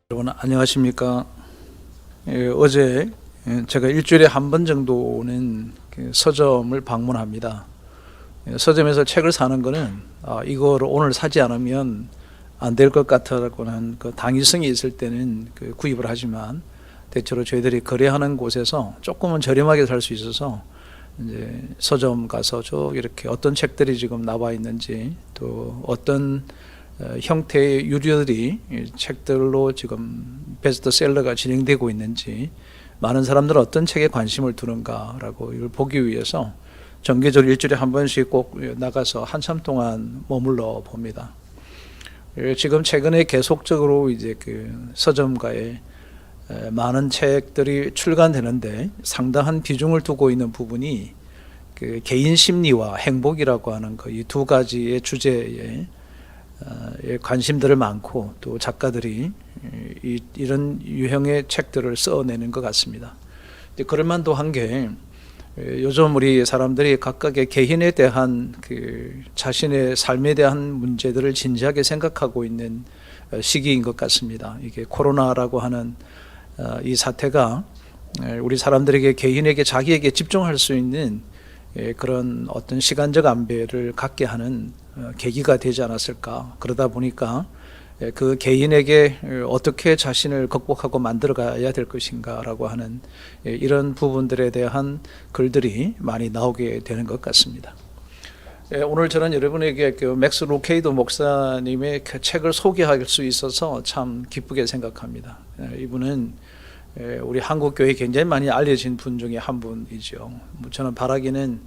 여러분 안녕하십니까? 어제 제가 일주일에 한 번 정도는 그 서점을 방문합니다. 서점에서 책을 사는 거는 이거를 오늘 사지 않으면 안 될 것 같다라고는 그 당위성이 있을 때는 그 구입을 하지만 대체로 저희들이 거래하는 곳에서 조금은 저렴하게 살 수 있어서 이제 서점 가서 쭉 이렇게 어떤 책들이 지금 나와 있는지 또 어떤 형태의 유료들이 책들로 지금 베스트셀러가 진행되고 있는지 많은 사람들은 어떤 책에 관심을 두는가라고 이걸 보기 위해서 정기적으로 일주일에 한 번씩 꼭 나가서 한참 동안 머물러 봅니다. 지금 최근에 계속적으로 이제 그 서점가에 많은 책들이 출간되는데 상당한 비중을 두고 있는 부분이 그 개인 심리와 행복이라고 하는 이 두 가지의 주제에 관심들을 많고 또 작가들이 이런 유형의 책들을 써내는 것 같습니다. 그럴만도 한 게 요즘 우리 사람들이 각각의 개인에 대한 그 자신의 삶에 대한 문제들을 진지하게 생각하고 있는 시기인 것 같습니다. 이게 코로나라고 하는 이 사태가 우리 사람들에게 개인에게 자기에게 집중할 수 있는 그런 어떤 시간적 안배를 갖게 하는 계기가 되지 않았을까. 그러다 보니까 그 개인에게 어떻게 자신을 극복하고 만들어 가야 될 것인가 라고 하는 이런 부분들에 대한 글들이 많이 나오게 되는 것 같습니다. 오늘 저는 여러분에게 그 맥스 루케이도 목사님의 그 책을 소개할 수 있어서 참 기쁘게 생각합니다. 이분은 우리 한국 교회에 굉장히 많이 알려진 분 중에 한 분이죠. 저는 바라기는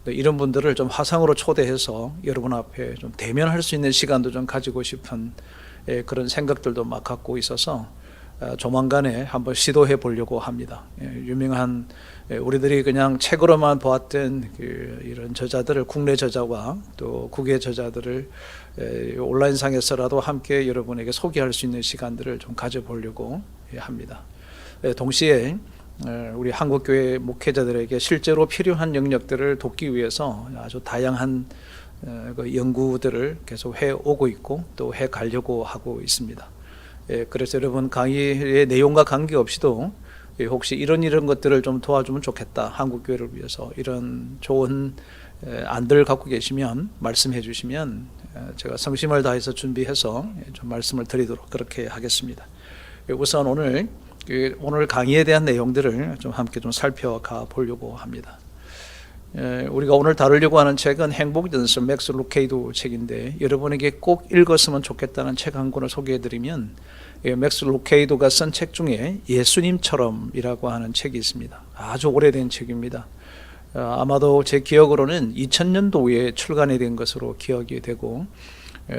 이런 분들을 좀 화상으로 초대해서 여러분 앞에 좀 대면할 수 있는 시간도 좀 가지고 싶은 그런 생각들도 막 갖고 있어서 조만간에 한번 시도해 보려고 합니다. 유명한 우리들이 그냥 책으로만 보았던 이런 저자들을, 국내 저자와 또 국외 저자들을 온라인상에서라도 함께 여러분에게 소개할 수 있는 시간들을 좀 가져보려고 합니다. 동시에 우리 한국교회 목회자들에게 실제로 필요한 영역들을 돕기 위해서 아주 다양한 연구들을 계속 해오고 있고 또 해가려고 하고 있습니다. 그래서 여러분 강의의 내용과 관계없이도 혹시 이런 것들을 좀 도와주면 좋겠다, 한국교회를 위해서 이런 좋은 안들을 갖고 계시면 말씀해 주시면 제가 성심을 다해서 준비해서 좀 말씀을 드리도록 그렇게 하겠습니다. 우선 오늘 강의에 대한 내용들을 좀 함께 좀 살펴가 보려고 합니다. 우리가 오늘 다루려고 하는 책은 행복전설 맥스 루케이도 책인데 여러분에게 꼭 읽었으면 좋겠다는 책 한 권을 소개해드리면 맥스 루케이도가 쓴 책 중에 예수님처럼이라고 하는 책이 있습니다. 아주 오래된 책입니다. 아마도 제 기억으로는 2000년도에 출간이 된 것으로 기억이 되고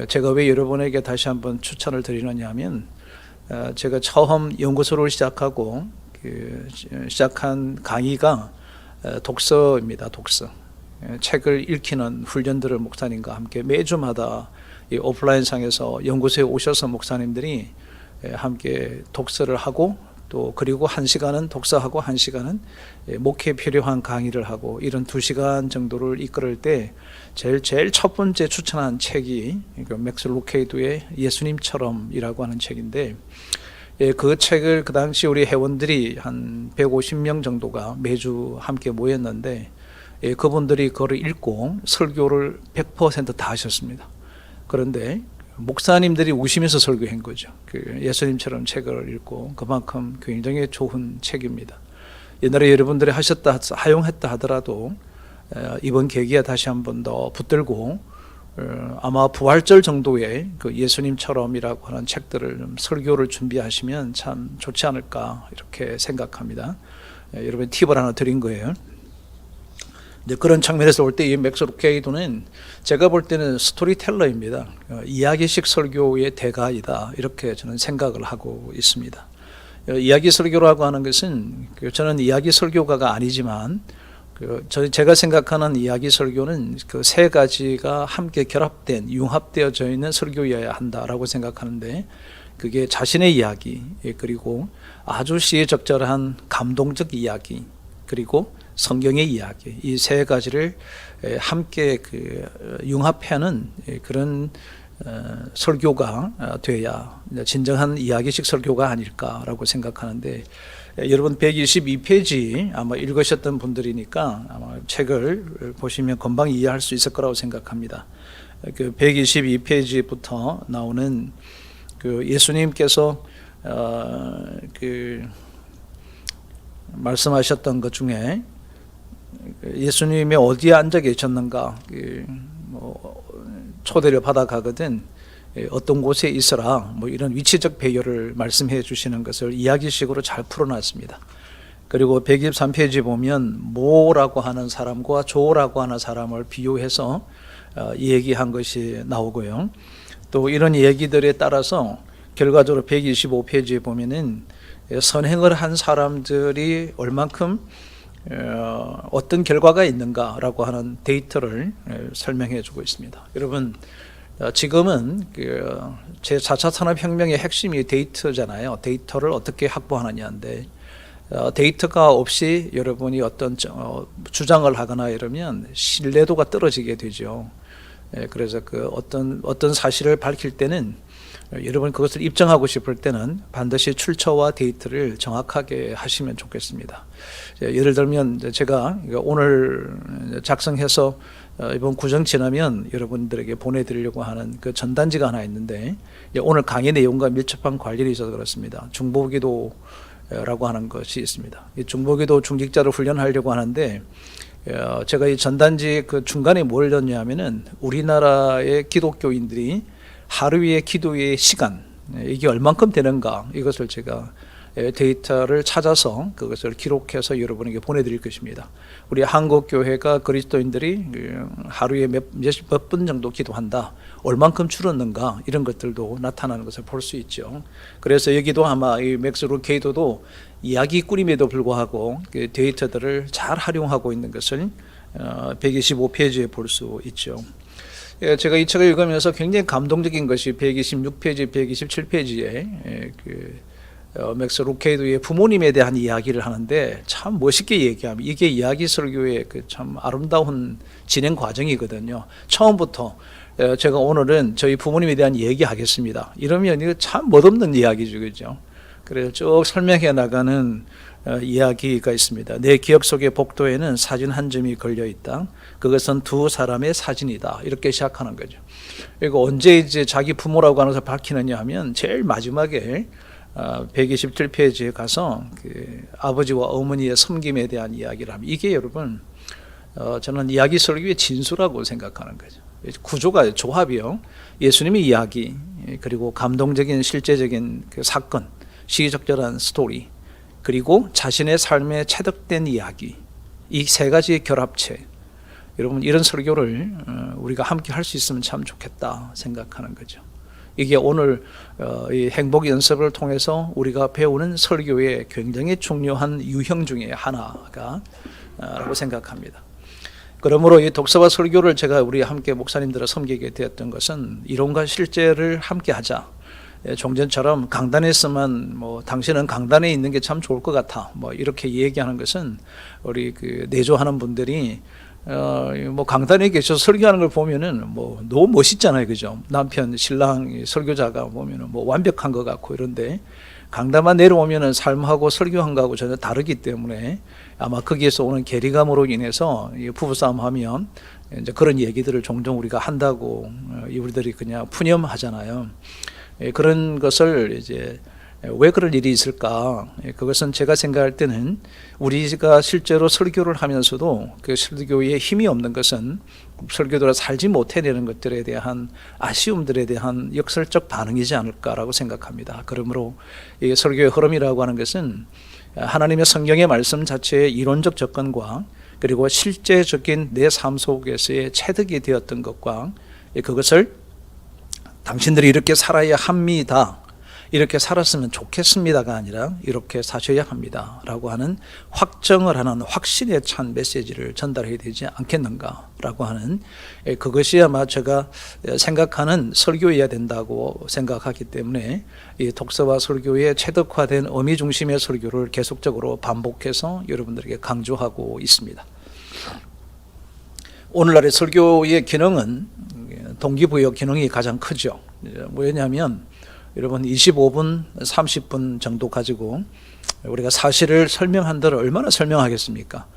제가 왜 여러분에게 다시 한번 추천을 드리느냐 하면 제가 처음 연구소를 시작하고 시작한 강의가 독서입니다. 독서. 책을 읽히는 훈련들을 목사님과 함께 매주마다 오프라인 상에서 연구소에 오셔서 목사님들이 함께 독서를 하고 또 그리고 1시간은 독서하고 1시간은 목회에 필요한 강의를 하고 이런 2시간 정도를 이끌을 때 제일 첫 번째 추천한 책이 맥스 루케이도의 예수님처럼이라고 하는 책인데 그 책을 그 당시 우리 회원들이 한 150명 정도가 매주 함께 모였는데 그분들이 그걸 읽고 설교를 100% 다 하셨습니다. 그런데 목사님들이 우시면서 설교한 거죠. 그 예수님처럼 책을 읽고 그만큼 굉장히 좋은 책입니다. 옛날에 여러분들이 하용했다 하더라도 이번 계기에 다시 한 번 더 붙들고 아마 부활절 정도의 그 예수님처럼이라고 하는 책들을 좀 설교를 준비하시면 참 좋지 않을까 이렇게 생각합니다. 여러분 팁을 하나 드린 거예요. 이제 그런 측면에서 볼 때 이 맥스 루케이도는 제가 볼 때는 스토리텔러입니다. 이야기식 설교의 대가이다 이렇게 저는 생각을 하고 있습니다. 이야기 설교라고 하는 것은 저는 이야기 설교가가 아니지만 제가 생각하는 이야기 설교는 그 세 가지가 함께 결합된 융합되어져 있는 설교여야 한다라고 생각하는데 그게 자신의 이야기 그리고 아주 시의적절한 감동적 이야기 그리고 성경의 이야기 이 세 가지를 함께 융합하는 그런 설교가 돼야 진정한 이야기식 설교가 아닐까라고 생각하는데, 여러분 122페이지 아마 읽으셨던 분들이니까 아마 책을 보시면 금방 이해할 수 있을 거라고 생각합니다. 그 122페이지부터 나오는 그 예수님께서 그 말씀하셨던 것 중에 예수님이 어디에 앉아 계셨는가, 초대를 받아 가거든 어떤 곳에 있어라, 이런 위치적 배열을 말씀해 주시는 것을 이야기식으로 잘 풀어놨습니다. 그리고 123페이지 보면 모라고 하는 사람과 조라고 하는 사람을 비유해서 얘기한 것이 나오고요. 또 이런 얘기들에 따라서 결과적으로 125페이지에 보면은 선행을 한 사람들이 얼만큼 어떤 결과가 있는가라고 하는 데이터를 설명해 주고 있습니다. 여러분, 지금은 제4차 산업혁명의 핵심이 데이터잖아요. 데이터를 어떻게 확보하느냐인데, 데이터가 없이 여러분이 어떤 주장을 하거나 이러면 신뢰도가 떨어지게 되죠. 그래서 어떤 사실을 밝힐 때는, 여러분 그것을 입증하고 싶을 때는 반드시 출처와 데이터를 정확하게 하시면 좋겠습니다. 예를 들면 제가 오늘 작성해서 이번 구정 지나면 여러분들에게 보내드리려고 하는 그 전단지가 하나 있는데, 오늘 강의 내용과 밀접한 관련이 있어서 그렇습니다. 중보기도라고 하는 것이 있습니다. 이 중보기도 중직자를 훈련하려고 하는데, 제가 이 전단지 그 중간에 뭘 넣냐면은 우리나라의 기독교인들이 하루의 기도의 시간, 이게 얼만큼 되는가, 이것을 제가 데이터를 찾아서 그것을 기록해서 여러분에게 보내드릴 것입니다. 우리 한국교회가 그리스도인들이 하루에 몇 분 정도 기도한다, 얼만큼 줄었는가, 이런 것들도 나타나는 것을 볼 수 있죠. 그래서 여기도 아마 이 맥스 루케이도도 이야기꾼임에도 불구하고 그 데이터들을 잘 활용하고 있는 것을 125페이지에 볼 수 있죠. 제가 이 책을 읽으면서 굉장히 감동적인 것이 126페이지, 127페이지에 맥스 루케이도의 부모님에 대한 이야기를 하는데 참 멋있게 얘기하면, 이게 이야기 설교의 참 아름다운 진행 과정이거든요. 처음부터 제가 오늘은 저희 부모님에 대한 얘기하겠습니다, 이러면 이거 참 멋없는 이야기죠, 그죠? 그래서 쭉 설명해 나가는 이야기가 있습니다. 내 기억 속의 복도에는 사진 한 점이 걸려 있다. 그것은 두 사람의 사진이다. 이렇게 시작하는 거죠. 그리고 언제 이제 자기 부모라고 하는 것을 밝히느냐 하면 제일 마지막에 127페이지에 가서 그 아버지와 어머니의 섬김에 대한 이야기를 하면, 이게 여러분 저는 이야기 설교의 진수라고 생각하는 거죠. 구조가, 조합이요. 예수님의 이야기, 그리고 감동적인 실제적인 그 사건, 시기적절한 스토리, 그리고 자신의 삶에 체득된 이야기, 이 세 가지의 결합체. 여러분, 이런 설교를 우리가 함께 할 수 있으면 참 좋겠다 생각하는 거죠. 이게 오늘 이 행복 연습을 통해서 우리가 배우는 설교의 굉장히 중요한 유형 중에 하나가 라고 생각합니다. 그러므로 이 독서와 설교를 제가 우리 함께 목사님들을 섬기게 되었던 것은 이론과 실제를 함께 하자. 종전처럼 강단에서만 당신은 강단에 있는 게 참 좋을 것 같아, 이렇게 얘기하는 것은 우리 그 내조하는 분들이 강단에 계셔서 설교하는 걸 보면은 너무 멋있잖아요, 그죠? 남편, 신랑, 설교자가 보면은 완벽한 것 같고 이런데, 강단만 내려오면은 삶하고 설교한 거하고 전혀 다르기 때문에 아마 거기에서 오는 괴리감으로 인해서 부부싸움하면 이제 그런 얘기들을 종종 우리가 한다고 우리들이 그냥 푸념하잖아요. 그런 것을 이제 왜 그럴 일이 있을까? 그것은 제가 생각할 때는 우리가 실제로 설교를 하면서도 그 설교에 힘이 없는 것은 설교도로 살지 못해내는 것들에 대한 아쉬움들에 대한 역설적 반응이지 않을까라고 생각합니다. 그러므로 이 설교의 흐름이라고 하는 것은 하나님의 성경의 말씀 자체의 이론적 접근과 그리고 실제적인 내 삶 속에서의 체득이 되었던 것과 그것을 당신들이 이렇게 살아야 합니다, 이렇게 살았으면 좋겠습니다가 아니라 이렇게 사셔야 합니다 라고 하는 확정을 하는 확신에 찬 메시지를 전달해야 되지 않겠는가 라고 하는, 그것이 아마 제가 생각하는 설교여야 된다고 생각하기 때문에 이 독서와 설교의 체득화된 의미 중심의 설교를 계속적으로 반복해서 여러분들에게 강조하고 있습니다. 오늘날의 설교의 기능은 동기부여 기능이 가장 크죠. 뭐냐면 여러분 25분, 30분 정도 가지고 우리가 사실을 설명한다를 얼마나 설명하겠습니까?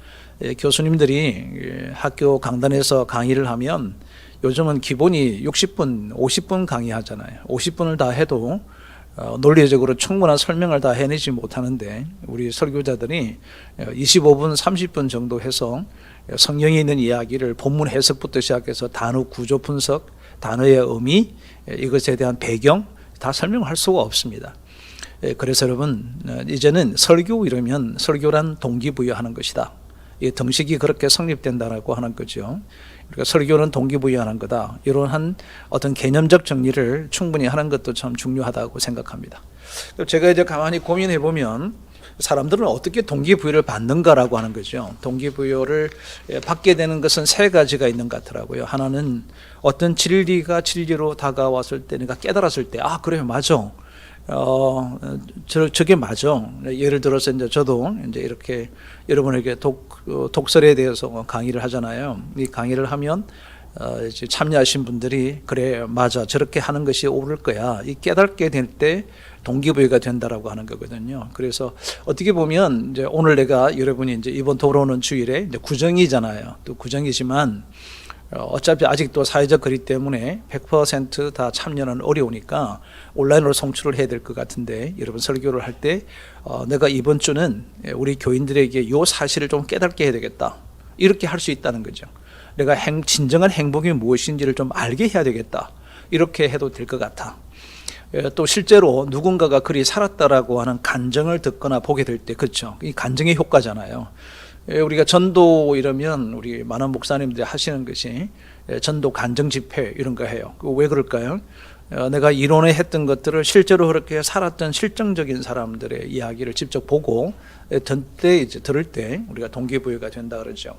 교수님들이 학교 강단에서 강의를 하면 요즘은 기본이 60분, 50분 강의하잖아요. 50분을 다 해도 논리적으로 충분한 설명을 다 해내지 못하는데 우리 설교자들이 25분, 30분 정도 해서 성경에 있는 이야기를 본문 해석부터 시작해서 단어 구조 분석, 단어의 의미, 이것에 대한 배경 다 설명할 수가 없습니다. 그래서 여러분 이제는 설교 이러면 설교란 동기부여하는 것이다. 이 등식이 그렇게 성립된다라고 하는 거죠. 그러니까 설교는 동기부여하는 거다. 이러한 어떤 개념적 정리를 충분히 하는 것도 참 중요하다고 생각합니다. 제가 이제 가만히 고민해 보면 사람들은 어떻게 동기부여를 받는가라고 하는 거죠. 동기부여를 받게 되는 것은 세 가지가 있는 것 같더라고요. 하나는 어떤 진리가 진리로 다가왔을 때 내가 깨달았을 때 그래요, 맞아. 저게 맞아. 예를 들어서 이제 저도 이제 이렇게 여러분에게 독설에 대해서 강의를 하잖아요. 이 강의를 하면 이제 참여하신 분들이 그래, 맞아, 저렇게 하는 것이 옳을 거야. 이 깨닫게 될 때 동기부여가 된다라고 하는 거거든요. 그래서 어떻게 보면 이제 오늘 내가 여러분이 이제 이번 돌아오는 주일에 이제 구정이잖아요. 또 구정이지만 어차피 아직도 사회적 거리 때문에 100% 참여는 어려우니까 온라인으로 송출을 해야 될 것 같은데 여러분 설교를 할 때 내가 이번 주는 우리 교인들에게 이 사실을 좀 깨닫게 해야 되겠다. 이렇게 할 수 있다는 거죠. 내가 진정한 행복이 무엇인지를 좀 알게 해야 되겠다. 이렇게 해도 될 것 같아. 또 실제로 누군가가 그리 살았다라고 하는 간증을 듣거나 보게 될 때, 그렇죠? 이 간증의 효과잖아요. 우리가 전도 이러면 우리 많은 목사님들이 하시는 것이 전도 간증 집회 이런 거 해요. 왜 그럴까요? 내가 이론에 했던 것들을 실제로 그렇게 살았던 실정적인 사람들의 이야기를 직접 보고 들을 때 우리가 동기부여가 된다 그러죠.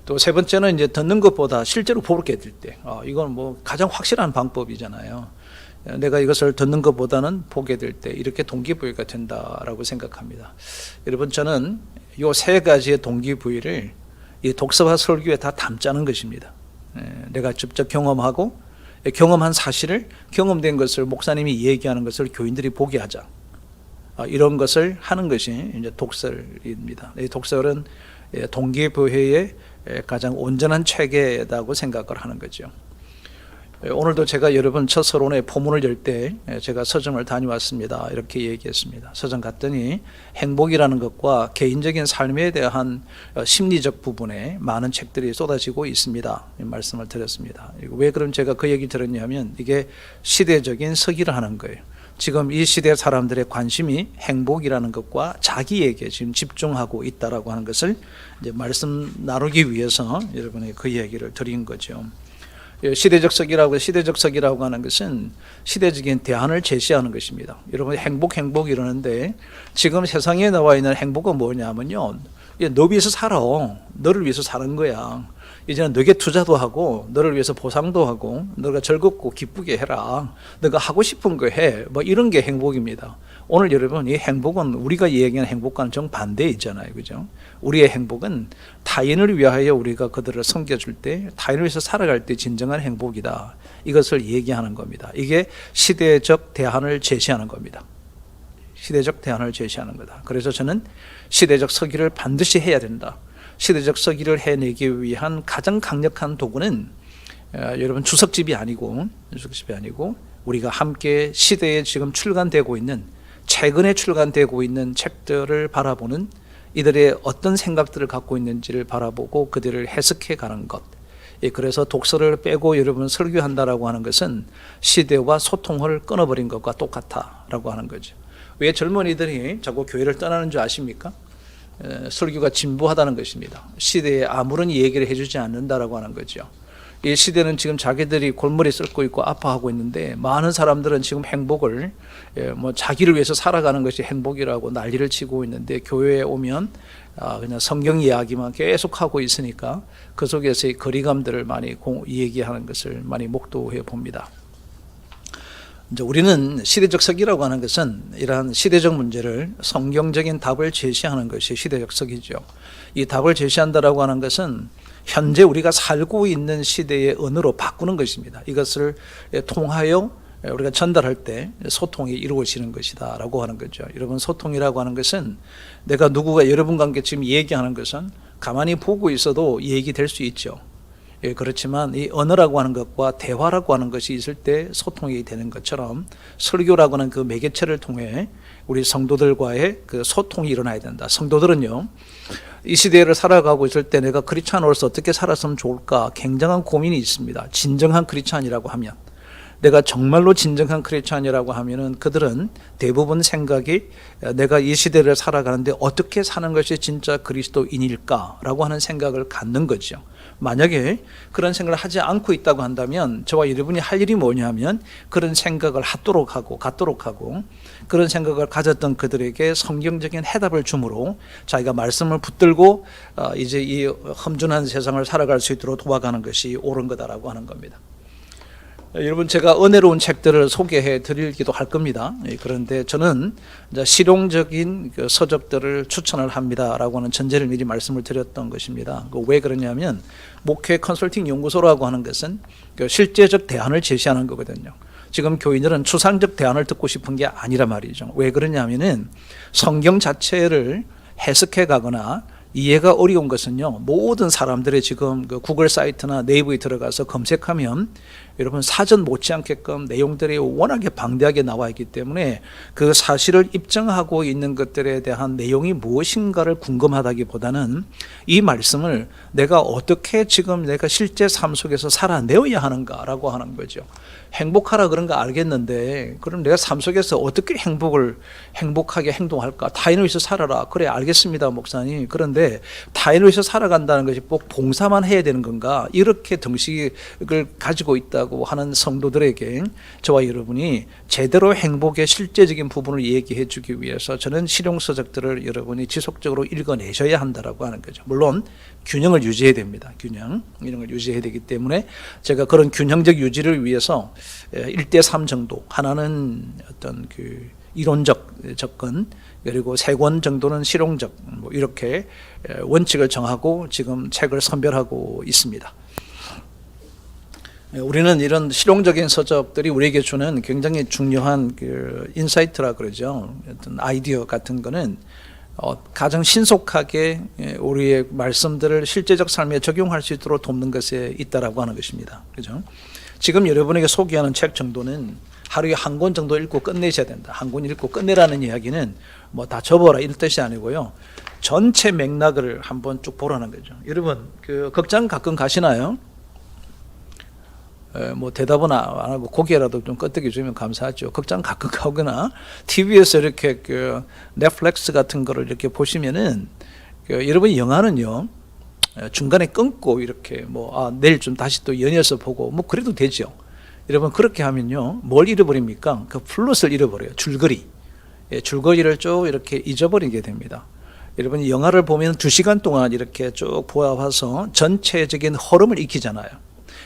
또 세 번째는 이제 듣는 것보다 실제로 보게 될 때, 이건 뭐 가장 확실한 방법이잖아요. 내가 이것을 듣는 것보다는 보게 될 때 이렇게 동기부여가 된다라고 생각합니다. 여러분 저는 이 세 가지의 동기부여를 이 독서와 설교에 다 담자는 것입니다. 내가 직접 경험하고 경험한 사실을 경험된 것을 목사님이 얘기하는 것을 교인들이 보게 하자. 이런 것을 하는 것이 이제 독설입니다. 이 독설은 동기부여의 가장 온전한 체계라고 생각을 하는 거죠. 오늘도 제가 여러분 첫 서론의 포문을 열 때 제가 서점을 다녀왔습니다. 이렇게 얘기했습니다. 서점 갔더니 행복이라는 것과 개인적인 삶에 대한 심리적 부분에 많은 책들이 쏟아지고 있습니다. 이 말씀을 드렸습니다. 왜 그럼 제가 그 얘기 들었냐면 이게 시대적인 서기를 하는 거예요. 지금 이 시대 사람들의 관심이 행복이라는 것과 자기에게 지금 집중하고 있다라고 하는 것을 이제 말씀 나누기 위해서 여러분에게 그 얘기를 드린 거죠. 시대적 서기라고 하는 것은 시대적인 대안을 제시하는 것입니다. 여러분 행복 이러는데 지금 세상에 나와 있는 행복은 뭐냐면요, 너 위해서 살아. 너를 위해서 사는 거야. 이제는 너에게 투자도 하고 너를 위해서 보상도 하고 너가 즐겁고 기쁘게 해라. 너가 하고 싶은 거 해. 뭐 이런 게 행복입니다. 오늘 여러분 이 행복은 우리가 얘기하는 행복과는 정반대 있잖아요. 그죠? 우리의 행복은 타인을 위하여 우리가 그들을 섬겨줄 때, 타인을 위해서 살아갈 때 진정한 행복이다. 이것을 얘기하는 겁니다. 이게 시대적 대안을 제시하는 겁니다. 시대적 대안을 제시하는 거다. 그래서 저는 시대적 서기를 반드시 해야 된다. 시대적 서기를 해내기 위한 가장 강력한 도구는 여러분 주석집이 아니고 우리가 함께 시대에 지금 최근에 출간되고 있는 책들을 바라보는, 이들의 어떤 생각들을 갖고 있는지를 바라보고 그들을 해석해 가는 것. 그래서 독서를 빼고 여러분 설교한다라고 하는 것은 시대와 소통을 끊어버린 것과 똑같다라고 하는 거죠. 왜 젊은이들이 자꾸 교회를 떠나는 줄 아십니까? 설교가 진부하다는 것입니다. 시대에 아무런 얘기를 해주지 않는다라고 하는 거죠. 이 시대는 지금 자기들이 골머리 썩고 있고 아파하고 있는데 많은 사람들은 지금 행복을 자기를 위해서 살아가는 것이 행복이라고 난리를 치고 있는데 교회에 오면 그냥 성경 이야기만 계속 하고 있으니까 그 속에서의 거리감들을 많이 얘기하는 것을 많이 목도해 봅니다. 이제 우리는 시대적 서기라고 하는 것은 이러한 시대적 문제를 성경적인 답을 제시하는 것이 시대적 서기죠. 이 답을 제시한다라고 하는 것은 현재 우리가 살고 있는 시대의 언어로 바꾸는 것입니다. 이것을 통하여 우리가 전달할 때 소통이 이루어지는 것이다 라고 하는 거죠. 여러분, 소통이라고 하는 것은 내가 누구가 여러분과 함께 지금 얘기하는 것은 가만히 보고 있어도 얘기될 수 있죠. 그렇지만 이 언어라고 하는 것과 대화라고 하는 것이 있을 때 소통이 되는 것처럼 설교라고 하는 그 매개체를 통해 우리 성도들과의 그 소통이 일어나야 된다. 성도들은요, 이 시대를 살아가고 있을 때 내가 크리스찬으로서 어떻게 살았으면 좋을까 굉장한 고민이 있습니다. 진정한 크리스찬이라고 하면, 내가 정말로 진정한 크리스찬이라고 하면은 그들은 대부분 생각이 내가 이 시대를 살아가는데 어떻게 사는 것이 진짜 그리스도인일까라고 하는 생각을 갖는 거죠. 만약에 그런 생각을 하지 않고 있다고 한다면 저와 여러분이 할 일이 뭐냐면 그런 생각을 갖도록 하고 그런 생각을 가졌던 그들에게 성경적인 해답을 주므로 자기가 말씀을 붙들고 이제 이 험준한 세상을 살아갈 수 있도록 도와가는 것이 옳은 거다라고 하는 겁니다. 여러분, 제가 은혜로운 책들을 소개해 드리기도 할 겁니다. 그런데 저는 실용적인 서적들을 추천을 합니다라고 하는 전제를 미리 말씀을 드렸던 것입니다. 왜 그러냐면 목회 컨설팅 연구소라고 하는 것은 실제적 대안을 제시하는 거거든요. 지금 교인들은 추상적 대안을 듣고 싶은 게 아니란 말이죠. 왜 그러냐면은 성경 자체를 해석해 가거나 이해가 어려운 것은요, 모든 사람들의 지금 그 구글 사이트나 네이버에 들어가서 검색하면 여러분 사전 못지않게끔 내용들이 워낙에 방대하게 나와 있기 때문에 그 사실을 입증하고 있는 것들에 대한 내용이 무엇인가를 궁금하다기보다는 이 말씀을 내가 어떻게 지금 내가 실제 삶 속에서 살아내어야 하는가라고 하는 거죠. 행복하라 그런 거 알겠는데 그럼 내가 삶 속에서 어떻게 행복하게 행동할까? 타인을 위해서 살아라. 그래, 알겠습니다, 목사님. 그런데 타인을 위해서 살아간다는 것이 꼭 봉사만 해야 되는 건가? 이렇게 등식을 가지고 있다고 하는 성도들에게 저와 여러분이 제대로 행복의 실제적인 부분을 얘기해 주기 위해서 저는 실용서적들을 여러분이 지속적으로 읽어내셔야 한다라고 하는 거죠. 물론 균형을 유지해야 됩니다. 균형을 유지해야 되기 때문에 제가 그런 균형적 유지를 위해서 1대3 정도, 하나는 어떤 그 이론적 접근, 그리고 3권 정도는 실용적, 이렇게 원칙을 정하고 지금 책을 선별하고 있습니다. 우리는 이런 실용적인 서적들이 우리에게 주는 굉장히 중요한 그 인사이트라 그러죠. 어떤 아이디어 같은 거는 가장 신속하게 우리의 말씀들을 실제적 삶에 적용할 수 있도록 돕는 것에 있다라고 하는 것입니다. 그죠? 지금 여러분에게 소개하는 책 정도는 하루에 한 권 정도 읽고 끝내셔야 된다. 한 권 읽고 끝내라는 이야기는 뭐 다 접어라 이런 뜻이 아니고요. 전체 맥락을 한번 쭉 보라는 거죠. 여러분, 그 극장 가끔 가시나요? 뭐 대답은 안 하고 고개라도 좀 끄덕여 주면 감사하죠. 극장 가끔 가거나 TV에서 이렇게 그 넷플릭스 같은 거를 이렇게 보시면은 여러분 영화는요 중간에 끊고 이렇게 내일 좀 다시 또 연이어서 보고 그래도 되죠. 여러분, 그렇게 하면요 뭘 잃어버립니까? 그 플롯을 잃어버려요. 줄거리를 쭉 이렇게 잊어버리게 됩니다. 여러분, 영화를 보면 2시간 동안 이렇게 쭉 보아봐서 전체적인 흐름을 익히잖아요.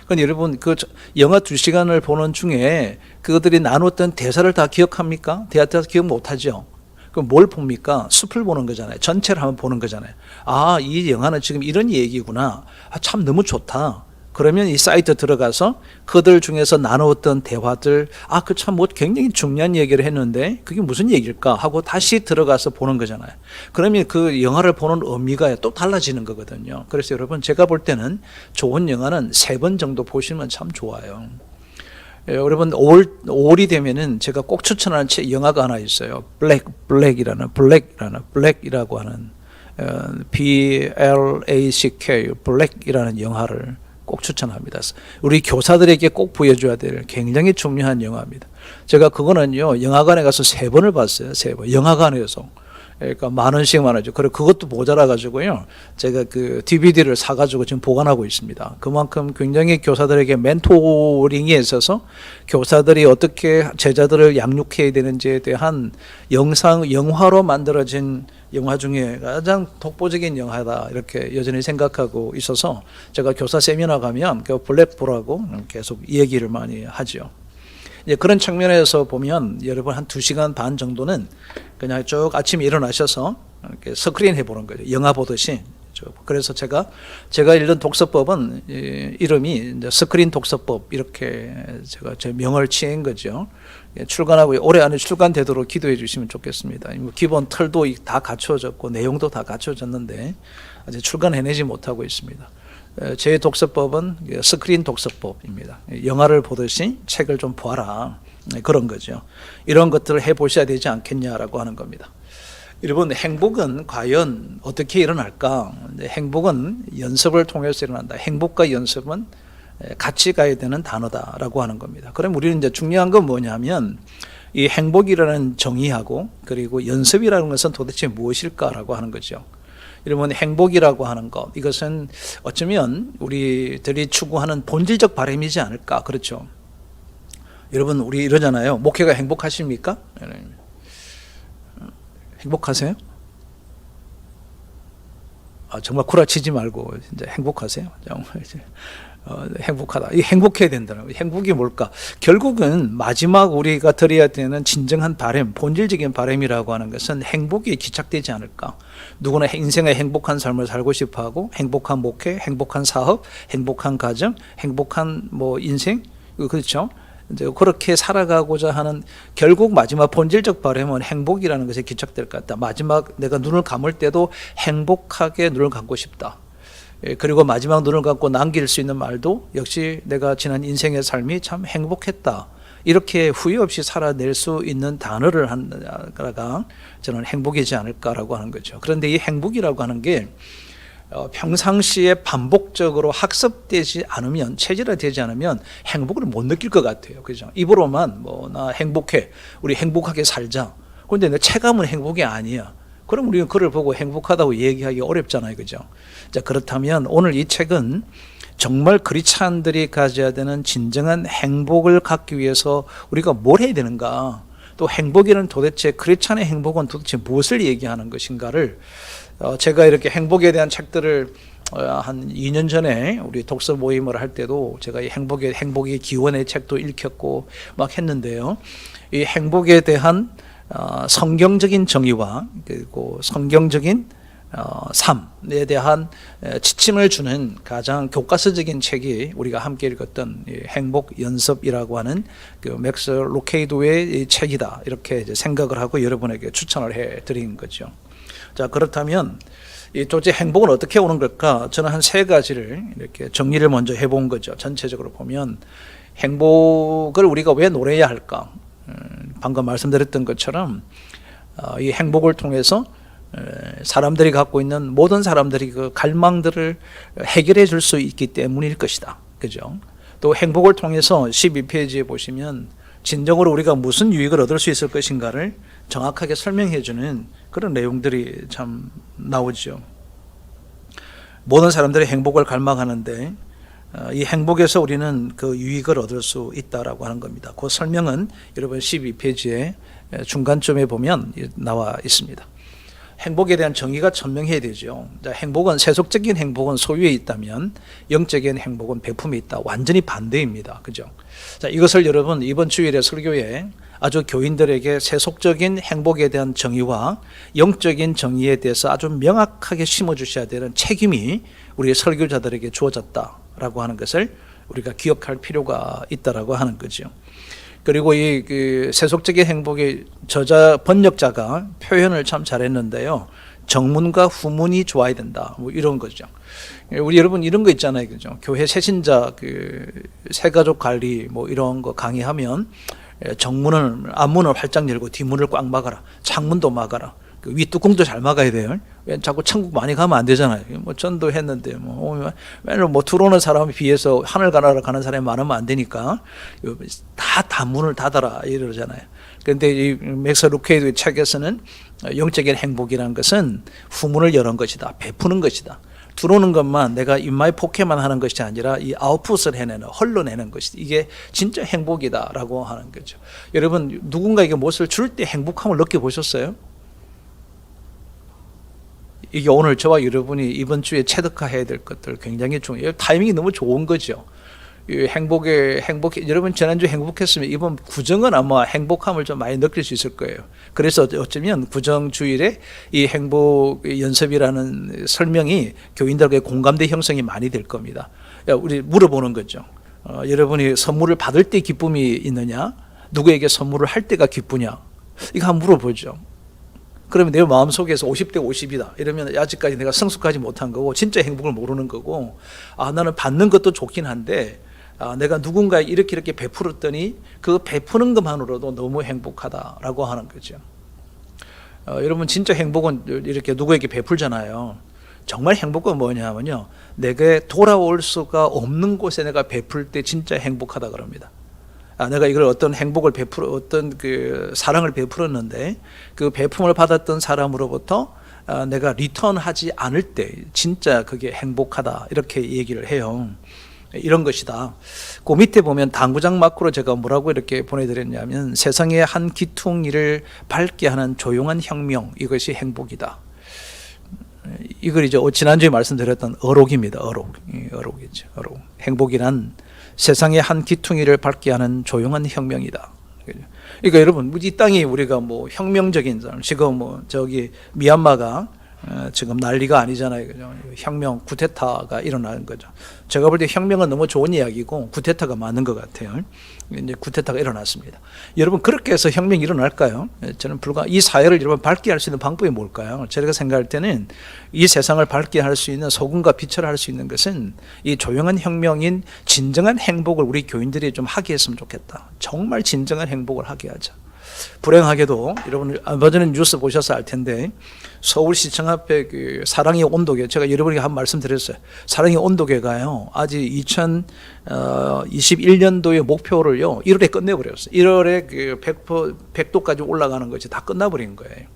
그럼 여러분, 그 영화 2시간을 보는 중에 그들이 나눴던 대사를 다 기억합니까? 대사 기억 못하죠. 그럼 뭘 봅니까? 숲을 보는 거잖아요. 전체를 한번 보는 거잖아요. 아, 이 영화는 지금 이런 얘기구나. 참 너무 좋다. 그러면 이 사이트 들어가서 그들 중에서 나누었던 대화들, 그 참 굉장히 중요한 얘기를 했는데 그게 무슨 얘기일까 하고 다시 들어가서 보는 거잖아요. 그러면 그 영화를 보는 의미가 또 달라지는 거거든요. 그래서 여러분, 제가 볼 때는 좋은 영화는 3번 정도 보시면 참 좋아요. 여러분, 5월이 되면은 제가 꼭 추천하는 영화가 하나 있어요. 블랙이라고 하는 BLACK, 블랙이라는 영화를 꼭 추천합니다. 우리 교사들에게 꼭 보여줘야 될 굉장히 중요한 영화입니다. 제가 그거는요 영화관에 가서 3번을 봤어요. 3번 영화관에서. 그러니까 10,000원씩만 하죠. 그리고 그것도 모자라 가지고요 제가 그 DVD를 사가지고 지금 보관하고 있습니다. 그만큼 굉장히 교사들에게 멘토링에 있어서 교사들이 어떻게 제자들을 양육해야 되는지에 대한 영화로 만들어진 영화 중에 가장 독보적인 영화다 이렇게 여전히 생각하고 있어서 제가 교사 세미나 가면 그 블랙보라고 계속 얘기를 많이 하죠. 이제 그런 측면에서 보면 여러분 한 2시간 반 정도는 그냥 쭉 아침에 일어나셔서 이렇게 스크린 해보는 거죠. 영화 보듯이 그래서 제가 읽은 독서법은 이름이 이제 스크린 독서법 이렇게 제가 제 명을 지은 거죠. 출간하고 올해 안에 출간되도록 기도해 주시면 좋겠습니다. 기본 틀도 다 갖춰졌고 내용도 다 갖춰졌는데 아직 출간해내지 못하고 있습니다. 제 독서법은 스크린 독서법입니다. 영화를 보듯이 책을 좀 보아라, 그런 거죠. 이런 것들을 해보셔야 되지 않겠냐라고 하는 겁니다. 여러분, 행복은 과연 어떻게 일어날까? 행복은 연습을 통해서 일어난다. 행복과 연습은 같이 가야 되는 단어다라고 하는 겁니다. 그럼 우리는 이제 중요한 건 뭐냐면 이 행복이라는 정의하고 그리고 연습이라는 것은 도대체 무엇일까라고 하는 거죠. 여러분, 행복이라고 하는 것, 이것은 어쩌면 우리들이 추구하는 본질적 바람이지 않을까. 그렇죠. 여러분, 우리 이러잖아요. 목회가 행복하십니까? 행복하세요? 정말 구라치지 말고 진짜 행복하세요? 정말 행복하다. 이 행복해야 된다는 거예요. 행복이 뭘까? 결국은 마지막 우리가 드려야 되는 진정한 바람, 본질적인 바람이라고 하는 것은 행복에 기착되지 않을까? 누구나 인생의 행복한 삶을 살고 싶어하고 행복한 목회, 행복한 사업, 행복한 가정, 행복한 인생, 그렇죠? 이제 그렇게 살아가고자 하는 결국 마지막 본질적 바람은 행복이라는 것에 기착될 것 같다. 마지막 내가 눈을 감을 때도 행복하게 눈을 감고 싶다. 그리고 마지막 눈을 감고 남길 수 있는 말도 역시 내가 지난 인생의 삶이 참 행복했다. 이렇게 후회 없이 살아낼 수 있는 단어를 하나가 저는 행복이지 않을까라고 하는 거죠. 그런데 이 행복이라고 하는 게 평상시에 반복적으로 학습되지 않으면, 체질화되지 않으면 행복을 못 느낄 것 같아요. 그죠? 입으로만 나 행복해, 우리 행복하게 살자. 그런데 내 체감은 행복이 아니야. 그럼 우리는 그를 보고 행복하다고 얘기하기 어렵잖아요. 그죠? 자, 그렇다면 오늘 이 책은 정말 크리스찬들이 가져야 되는 진정한 행복을 갖기 위해서 우리가 뭘 해야 되는가? 또 행복이란 도대체, 크리스찬의 행복은 도대체 무엇을 얘기하는 것인가를 제가 이렇게 행복에 대한 책들을 한 2년 전에 우리 독서 모임을 할 때도 제가 이 행복의 기원의 책도 읽혔고 막 했는데요. 이 행복에 대한 성경적인 정의와 그리고 성경적인 삶에 대한 지침을 주는 가장 교과서적인 책이 우리가 함께 읽었던 행복 연습이라고 하는 그 맥스 루케이도의 책이다, 이렇게 이제 생각을 하고 여러분에게 추천을 해 드린 거죠. 자, 그렇다면 도대체 행복은 어떻게 오는 걸까? 저는 한 3가지를 이렇게 정리를 먼저 해본 거죠. 전체적으로 보면 행복을 우리가 왜 노려야 할까? 방금 말씀드렸던 것처럼 이 행복을 통해서 사람들이 갖고 있는, 모든 사람들이 그 갈망들을 해결해 줄 수 있기 때문일 것이다. 그죠? 또 행복을 통해서 12페이지에 보시면 진정으로 우리가 무슨 유익을 얻을 수 있을 것인가를 정확하게 설명해 주는 그런 내용들이 참 나오죠. 모든 사람들이 행복을 갈망하는데 이 행복에서 우리는 그 유익을 얻을 수 있다라고 하는 겁니다. 그 설명은 여러분 12페이지에 중간쯤에 보면 나와 있습니다. 행복에 대한 정의가 천명해야 되죠. 행복은, 세속적인 행복은 소유에 있다면 영적인 행복은 베품에 있다. 완전히 반대입니다. 그죠? 자, 이것을 여러분 이번 주일에 설교에 아주 교인들에게 세속적인 행복에 대한 정의와 영적인 정의에 대해서 아주 명확하게 심어주셔야 되는 책임이 우리 설교자들에게 주어졌다라고 하는 것을 우리가 기억할 필요가 있다라고 하는 거죠. 그리고 이 세속적인 행복의 번역자가 표현을 참 잘했는데요. 정문과 후문이 좋아야 된다. 이런 거죠. 우리 여러분 이런 거 있잖아요. 그죠? 교회 새신자 새가족 관리 이런 거 강의하면 앞문을 활짝 열고 뒷문을 꽉 막아라. 창문도 막아라. 그 윗뚜껑도 잘 막아야 돼요. 왜 자꾸 천국 많이 가면 안 되잖아요. 전도했는데 맨날 들어오는 사람에 비해서 하늘 가나라 가는 사람이 많으면 안 되니까 다 문을 닫아라 이러잖아요. 그런데 이 맥스 루케이도의 책에서는 영적인 행복이라는 것은 후문을 여는 것이다. 베푸는 것이다. 들어오는 것만 내가 입마에 포켓만 하는 것이 아니라 이 아웃풋을 해내는, 흘러내는 것이다. 이게 진짜 행복이다라고 하는 거죠. 여러분 누군가에게 무엇을 줄 때 행복함을 느껴보셨어요? 이게 오늘 저와 여러분이 이번 주에 체득해야 될 것들 굉장히 중요해요. 타이밍이 너무 좋은 거죠. 여러분 지난주 행복했으면 이번 구정은 아마 행복함을 좀 많이 느낄 수 있을 거예요. 그래서 어쩌면 구정주일에 이 행복 연습이라는 설명이 교인들에게 공감대 형성이 많이 될 겁니다. 우리 물어보는 거죠. 여러분이 선물을 받을 때 기쁨이 있느냐? 누구에게 선물을 할 때가 기쁘냐? 이거 한번 물어보죠. 그러면 내 마음속에서 50대 50이다 이러면 아직까지 내가 성숙하지 못한 거고 진짜 행복을 모르는 거고, 나는 받는 것도 좋긴 한데 내가 누군가에 이렇게 베풀었더니 그 베푸는 것만으로도 너무 행복하다라고 하는 거죠. 여러분 진짜 행복은 이렇게 누구에게 베풀잖아요. 정말 행복은 뭐냐면요, 내게 돌아올 수가 없는 곳에 내가 베풀 때 진짜 행복하다 그럽니다. 내가 이걸 어떤 행복을 어떤 그 사랑을 베풀었는데 그 베품을 받았던 사람으로부터 내가 리턴하지 않을 때 진짜 그게 행복하다 이렇게 얘기를 해요. 이런 것이다. 그 밑에 보면 당구장 마크로 제가 뭐라고 이렇게 보내드렸냐면, 세상의 한 기퉁이를 밝게 하는 조용한 혁명, 이것이 행복이다. 이걸 이제 지난주에 말씀드렸던 어록입니다. 어록이죠. 어록. 행복이란 세상의 한 기퉁이를 밝게 하는 조용한 혁명이다. 그러니까 여러분, 이 땅이 우리가 뭐 혁명적인 사람, 지금 뭐 저기 미얀마가 지금 난리가 아니잖아요. 그죠? 혁명, 쿠데타가 일어나는 거죠. 제가 볼 때 혁명은 너무 좋은 이야기고 쿠데타가 맞는 것 같아요. 이제 쿠데타가 일어났습니다. 여러분, 그렇게 해서 혁명이 일어날까요? 저는 이 사회를 여러분 밝게 할 수 있는 방법이 뭘까요? 제가 생각할 때는 이 세상을 밝게 할 수 있는 소금과 빛을 할 수 있는 것은 이 조용한 혁명인 진정한 행복을 우리 교인들이 좀 하게 했으면 좋겠다. 정말 진정한 행복을 하게 하자. 불행하게도 여러분 얼마 전에 뉴스 보셔서 알 텐데, 서울시청 앞에 그 사랑의 온도계, 제가 여러분에게 한 말씀 드렸어요. 사랑의 온도계가요, 아직 2021년도의 목표를요 1월에 끝내버렸어요. 1월에 그 100도까지 올라가는 것이 다 끝나버린 거예요.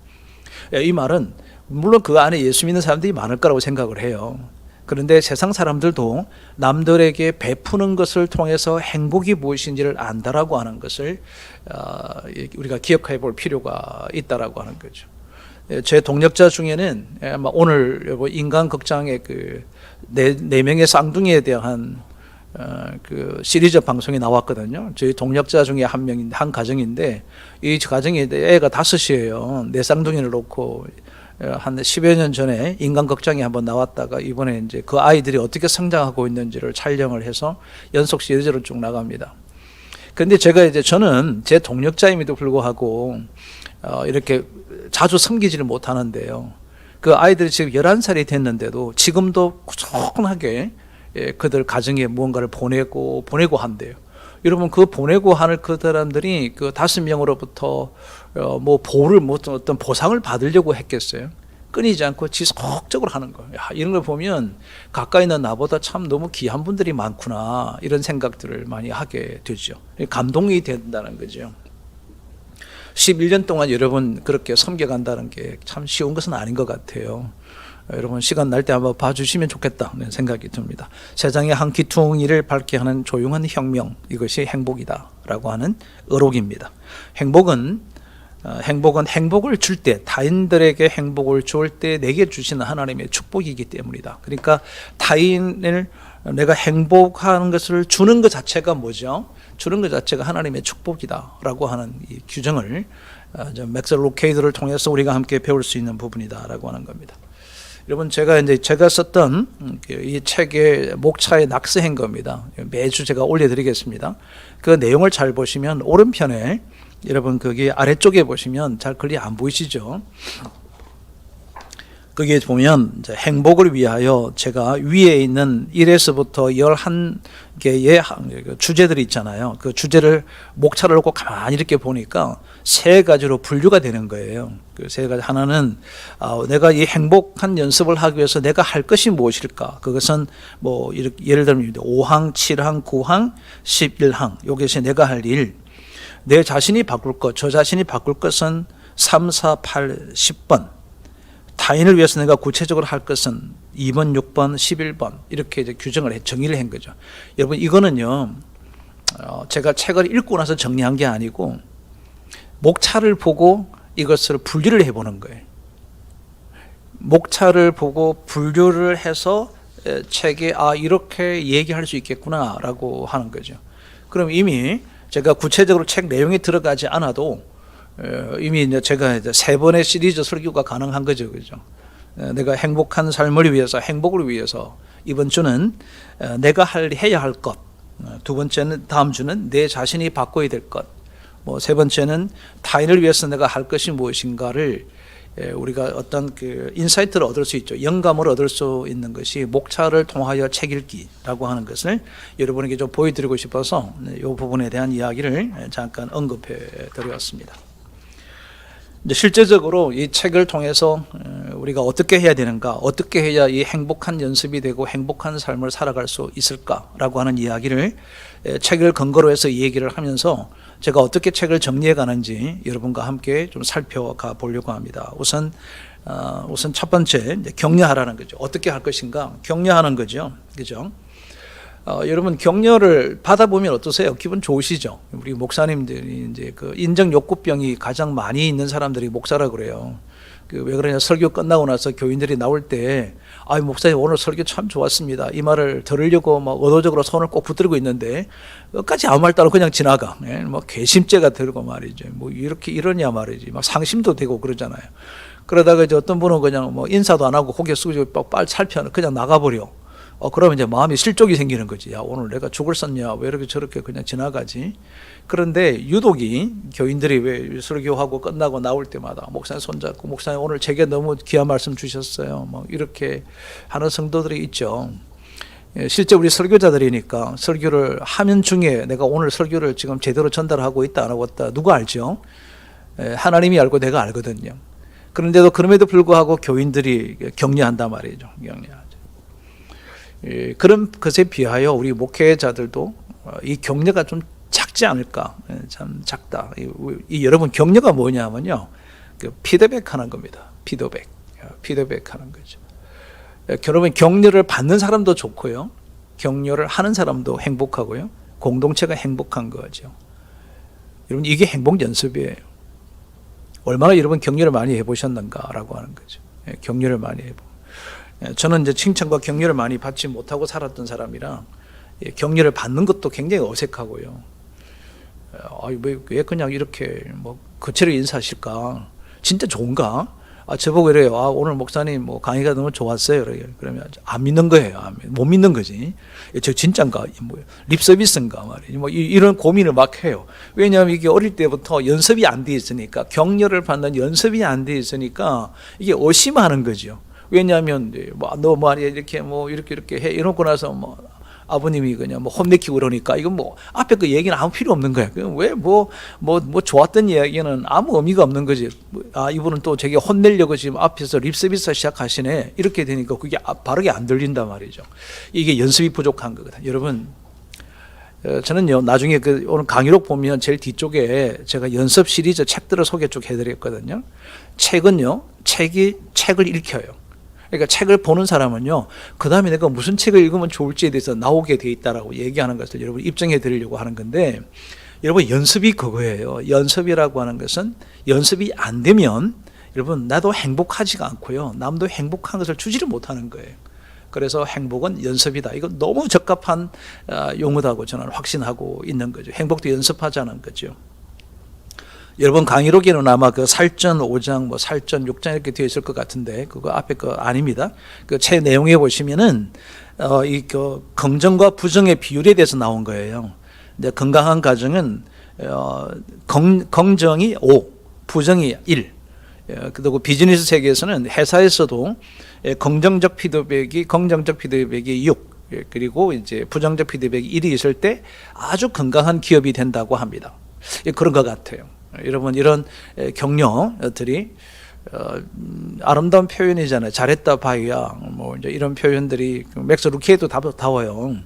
이 말은 물론 그 안에 예수 믿는 사람들이 많을 거라고 생각을 해요. 그런데 세상 사람들도 남들에게 베푸는 것을 통해서 행복이 무엇인지를 안다라고 하는 것을 우리가 기억해 볼 필요가 있다라고 하는 거죠. 제 동력자 중에는 아마 오늘 인간극장의 그 네 명의 쌍둥이에 대한 그 시리즈 방송이 나왔거든요. 저희 동력자 중에 한 가정인데, 이 가정에 애가 5이에요. 네 쌍둥이를 놓고 한 10여 년 전에 인간극장에 한번 나왔다가 이번에 이제 그 아이들이 어떻게 성장하고 있는지를 촬영을 해서 연속 시리즈로 쭉 나갑니다. 그런데 저는 제 동력자임에도 불구하고 이렇게 자주 섬기지를 못하는데요. 그 아이들이 지금 11살이 됐는데도 지금도 꾸준하게 그들 가정에 무언가를 보내고 한대요. 여러분, 그 보내고 하는 그 사람들이 그 5명으로부터 어떤 보상을 받으려고 했겠어요? 끊이지 않고 지속적으로 하는 거예요. 이런 걸 보면 가까이 있는 나보다 참 너무 귀한 분들이 많구나, 이런 생각들을 많이 하게 되죠. 감동이 된다는 거죠. 11년 동안 여러분 그렇게 섬겨간다는 게 참 쉬운 것은 아닌 것 같아요. 여러분 시간 날 때 한번 봐주시면 좋겠다는 생각이 듭니다. 세상의 한 기퉁이를 밝게 하는 조용한 혁명, 이것이 행복이다라고 하는 어록입니다. 행복은 행복을 줄 때, 타인들에게 행복을 줄 때 내게 주시는 하나님의 축복이기 때문이다. 그러니까 타인을 내가 행복하는 것을 주는 것 자체가 뭐죠? 주는 것 자체가 하나님의 축복이다라고 하는 이 규정을 맥스 루케이드를 통해서 우리가 함께 배울 수 있는 부분이다라고 하는 겁니다. 여러분, 제가 썼던 이 책의 목차에 낙서한 겁니다. 매주 제가 올려드리겠습니다. 그 내용을 잘 보시면 오른편에 여러분 거기 아래쪽에 보시면 잘 글이 안 보이시죠? 거기에 보면 이제 행복을 위하여 제가 위에 있는 1에서부터 11개의 주제들이 있잖아요. 그 주제를 목차를 놓고 가만히 이렇게 보니까 3가지로 분류가 되는 거예요. 그 3가지. 하나는 내가 이 행복한 연습을 하기 위해서 내가 할 것이 무엇일까? 그것은 뭐 예를 들면 5항, 7항, 9항, 11항. 이것이 내가 할 일. 내 자신이 바꿀 것, 저 자신이 바꿀 것은 3, 4, 8, 10번. 타인을 위해서 내가 구체적으로 할 것은 2번, 6번, 11번 이렇게 이제 정의를 한 거죠. 여러분, 이거는요 제가 책을 읽고 나서 정리한 게 아니고 목차를 보고 이것을 분류를 해보는 거예요. 목차를 보고 분류를 해서 책에 이렇게 얘기할 수 있겠구나라고 하는 거죠. 그럼 이미 제가 구체적으로 책 내용에 들어가지 않아도 이미 이제 제가 이제 3번의 시리즈 설교가 가능한 거죠, 그죠? 내가 행복한 삶을 위해서, 행복을 위해서 이번 주는 내가 해야 할 것, 두 번째는 다음 주는 내 자신이 바꿔야 될 것, 뭐 세 번째는 타인을 위해서 내가 할 것이 무엇인가를 우리가 어떤 그 인사이트를 얻을 수 있죠. 영감을 얻을 수 있는 것이 목차를 통하여 책 읽기라고 하는 것을 여러분에게 좀 보여드리고 싶어서 이 부분에 대한 이야기를 잠깐 언급해 드렸습니다. 이제 실제적으로 이 책을 통해서 우리가 어떻게 해야 되는가, 어떻게 해야 이 행복한 연습이 되고 행복한 삶을 살아갈 수 있을까라고 하는 이야기를 책을 근거로 해서 얘기를 하면서 제가 어떻게 책을 정리해 가는지 여러분과 함께 좀 살펴가 보려고 합니다. 우선 첫 번째 격려하라는 거죠. 어떻게 할 것인가 격려하는 거죠. 그죠? 여러분 격려를 받아보면 어떠세요? 기분 좋으시죠? 우리 목사님들이 이제 그 인정 욕구병이 가장 많이 있는 사람들이 목사라 그래요. 왜 그러냐, 설교 끝나고 나서 교인들이 나올 때 목사님 오늘 설교 참 좋았습니다, 이 말을 들으려고 막 의도적으로 손을 꼭 붙들고 있는데 끝까지 아무 말도 안 하고 그냥 지나가. 뭐 괘씸죄가 들고 말이죠. 뭐 이렇게 이러냐 말이지. 막 상심도 되고 그러잖아요. 그러다가 이제 어떤 분은 그냥 뭐 인사도 안 하고 고개 숙이고 빨리 살펴 그냥 나가버려. 그러면 이제 마음이 실족이 생기는 거지. 야, 오늘 내가 죽을 썼냐? 왜 이렇게 저렇게 그냥 지나가지? 그런데 유독이 교인들이 왜 설교하고 끝나고 나올 때마다 목사님 손잡고, 목사님 오늘 제게 너무 귀한 말씀 주셨어요, 뭐 이렇게 하는 성도들이 있죠. 실제 우리 설교자들이니까 설교를 하면 중에 내가 오늘 설교를 지금 제대로 전달하고 있다 안 하고 있다 누가 알죠? 하나님이 알고 내가 알거든요. 그런데도 그럼에도 불구하고 교인들이 격려한단 말이죠. 격려하죠. 그런 것에 비하여 우리 목회자들도 이 격려가 좀 작지 않을까? 참 작다. 여러분 격려가 뭐냐면요, 그 피드백하는 겁니다. 피드백하는 거죠. 여러분 격려를 받는 사람도 좋고요, 격려를 하는 사람도 행복하고요, 공동체가 행복한 거죠. 여러분 이게 행복 연습이에요. 얼마나 여러분 격려를 많이 해보셨는가라고 하는 거죠. 격려를 많이 해보. 저는 이제 칭찬과 격려를 많이 받지 못하고 살았던 사람이라 격려를 받는 것도 굉장히 어색하고요. 왜 그냥 이렇게 뭐 거칠어 인사하실까? 진짜 좋은가? 저보고 이래요. 오늘 목사님 뭐 강의가 너무 좋았어요. 그러면 안 믿는 거예요. 못 믿는 거지. 저 진짠가? 뭐 립 서비스인가 말이에요. 뭐 이런 고민을 막 해요. 왜냐하면 이게 어릴 때부터 연습이 안 돼 있으니까, 격려를 받는 연습이 안 돼 있으니까 이게 의심하는 거죠. 왜냐하면 너 말이야 이렇게 해 이러고 나서 뭐 아버님이 그냥 뭐 혼내키고 그러니까 이건 뭐 앞에 그 얘기는 아무 필요 없는 거야. 왜 뭐 좋았던 이야기는 아무 의미가 없는 거지. 이분은 또 제게 혼내려고 지금 앞에서 립서비스 시작하시네. 이렇게 되니까 그게 바르게 안 들린단 말이죠. 이게 연습이 부족한 거거든요. 여러분 저는요 나중에 오늘 강의록 보면 제일 뒤쪽에 제가 연습 시리즈 책들을 소개 쭉 해드렸거든요. 책은요 책을 읽혀요. 그러니까 책을 보는 사람은요, 그 다음에 내가 무슨 책을 읽으면 좋을지에 대해서 나오게 돼 있다라고 얘기하는 것을 여러분 입증해 드리려고 하는 건데, 여러분 연습이 그거예요. 연습이라고 하는 것은 연습이 안 되면 여러분 나도 행복하지가 않고요, 남도 행복한 것을 주지를 못하는 거예요. 그래서 행복은 연습이다. 이건 너무 적합한 용어다고 저는 확신하고 있는 거죠. 행복도 연습하자는 거죠. 여러분 강의록에는 아마 그 살전 5장, 뭐 살전 6장 이렇게 되어 있을 것 같은데 그거 앞에 거 아닙니다. 그 책 내용에 보시면은 이 그 긍정과 부정의 비율에 대해서 나온 거예요. 근데 건강한 가정은 긍정이 5, 부정이 1. 그리고 비즈니스 세계에서는 회사에서도 긍정적 피드백이 6. 그리고 이제 부정적 피드백이 1이 있을 때 아주 건강한 기업이 된다고 합니다. 그런 것 같아요. 여러분 이런 격려들이 아름다운 표현이잖아요. 잘했다 바이야 뭐 이제 이런 표현들이 맥스 루키에도 다워요.